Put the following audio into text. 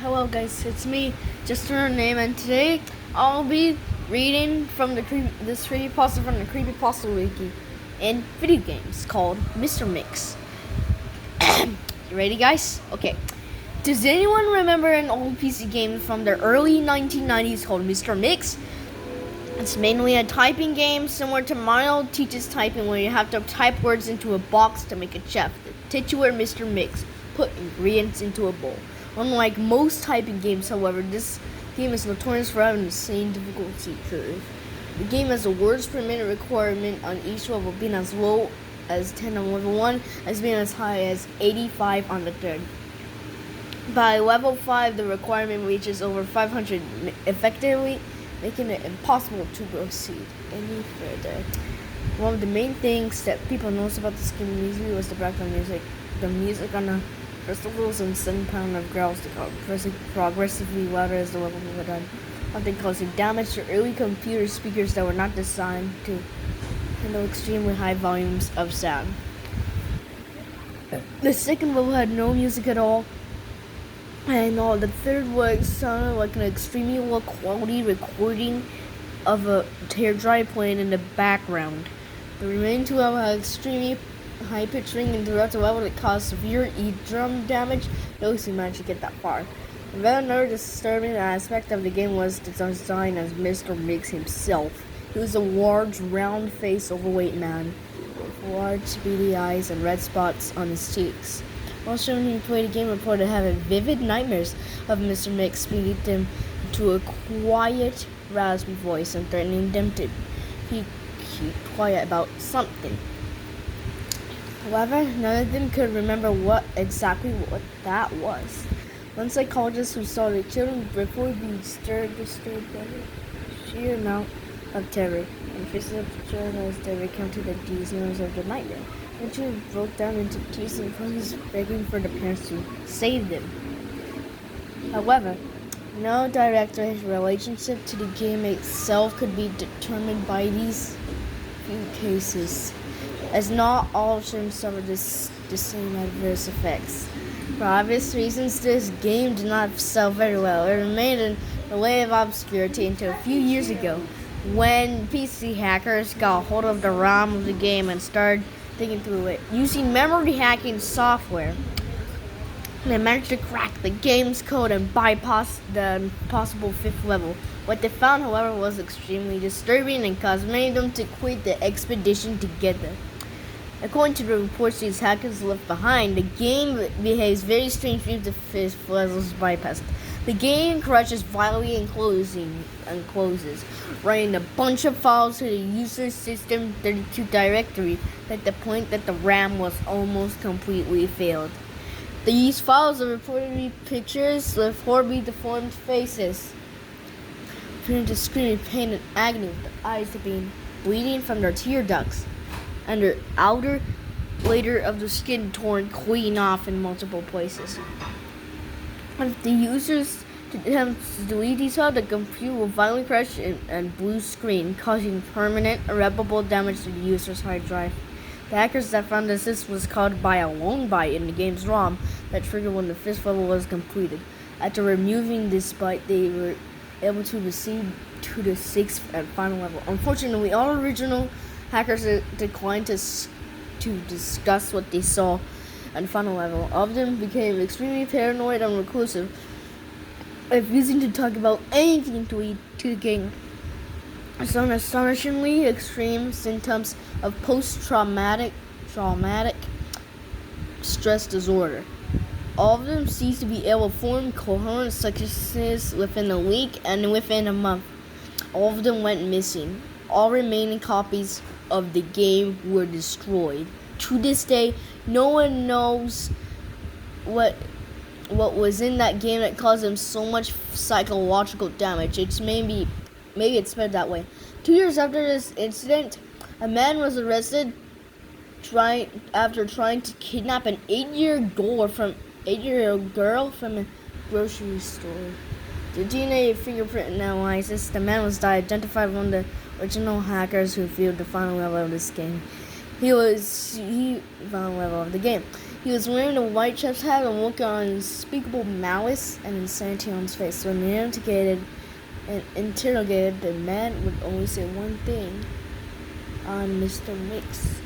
Hello guys, it's me, just her name, and today I'll be reading from this creepypasta from the creepypasta wiki in video games called Mr. Mix. You ready, guys? Okay. Does anyone remember an old PC game from the early 1990s called Mr. Mix? It's mainly a typing game similar to Mario Teaches Typing, where you have to type words into a box to make a chef. The titular Mr. Mix put ingredients into a bowl. Unlike most typing games, however, this game is notorious for having an insane difficulty curve. The game has a words per minute requirement on each level being as low as 10 on level 1, as being as high as 85 on the third. By level 5, the requirement reaches over 500, effectively making it impossible to proceed any further. One of the main things that people noticed about this game immediately was the background music. The music on the crystals and sound of growls to progressively louder as the level moved on, often causing damage to early computer speakers that were not designed to handle extremely high volumes of sound. The second level had no music at all, and the third one sounded like an extremely low quality recording of a hair dryer playing in the background. The remaining two levels had extremely high pitch ringing throughout the level that caused severe eardrum damage. Those who managed to get that far. Another disturbing aspect of the game was the design as Mr. Mix himself. He was a large, round-faced, overweight man with large, beady eyes and red spots on his cheeks. While showing him play the game, reported having vivid nightmares of Mr. Mix leading them to a quiet, raspy voice and threatening them to keep quiet about something. However, none of them could remember what that was. One psychologist who saw the children before being disturbed by the sheer amount of terror and faces of the children as they recounted the details of the nightmare. The children broke down into tears and cries, begging for the parents to save them. However, no direct relationship to the game itself could be determined by these few cases, as not all children suffer the same adverse effects. For obvious reasons, this game did not sell very well. It remained in a way of obscurity until a few years ago, when PC hackers got hold of the ROM of the game and started digging through it. Using memory hacking software, they managed to crack the game's code and bypass the possible fifth level. What they found, however, was extremely disturbing and caused many of them to quit the expedition together. According to the reports these hackers left behind, the game behaves very strangely if the fifth level is bypassed. The game crashes violently and closes, writing a bunch of files to the user's system 32 directory at the point that the RAM was almost completely failed. These files are reportedly pictures with horribly deformed faces, appearing to scream in pain and agony, with their eyes being bleeding from their tear ducts, and their outer layer of the skin torn clean off in multiple places. If the users attempt to delete these files, the computer will violently crash and blue screen, causing permanent, irreparable damage to the user's hard drive. The hackers that found this was caused by a lone byte in the game's ROM that triggered when the fifth level was completed. After removing this byte, they were able to proceed to the sixth and final level. Unfortunately, all original hackers declined to discuss what they saw at the final level. All of them became extremely paranoid and reclusive, refusing to talk about anything to the game. Some astonishingly extreme symptoms of post-traumatic stress disorder. All of them ceased to be able to form coherent sentences within a week and within a month. All of them went missing. All remaining copies of the game were destroyed. To this day, no one knows what was in that game that caused them so much psychological damage. Maybe it's better that way. 2 years after this incident, a man was arrested after trying to kidnap an 8-year-old girl from a grocery store. The DNA fingerprint analysis, the man was identified as one of the original hackers who viewed the final level of this game. He found level of the game. He was wearing a white chef's hat and looking on unspeakable malice and insanity on his face. When interrogated, the man would only say one thing: "I'm Mr. Mix."